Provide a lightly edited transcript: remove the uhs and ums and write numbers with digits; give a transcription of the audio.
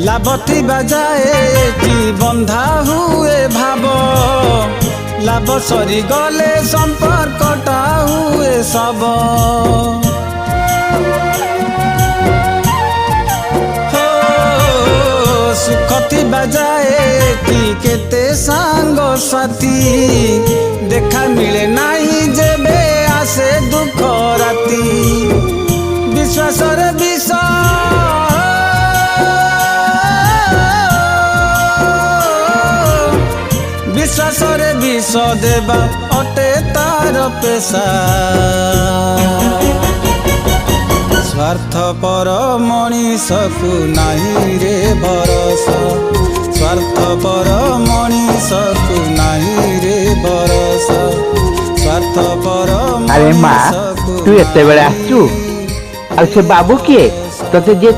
लाभती बजाए कि बंधा हुए भाव लाभ सरी गले संपर्कटा हुए सब सुखती बजाए कि केते सांग साथी देखा मिले नहीं जेबे आसे दुख राती विश्वास रे विश्वास रे विष देवा अटे तार पेशा स्वार्थ पर मनीष को नहीं रे भरोसा स्वार्थ पर मनीष को नहीं रे भरोसा स्वार्थ पर अरे माँ तू एते बेले आसचु आ से बाबू किए तते जे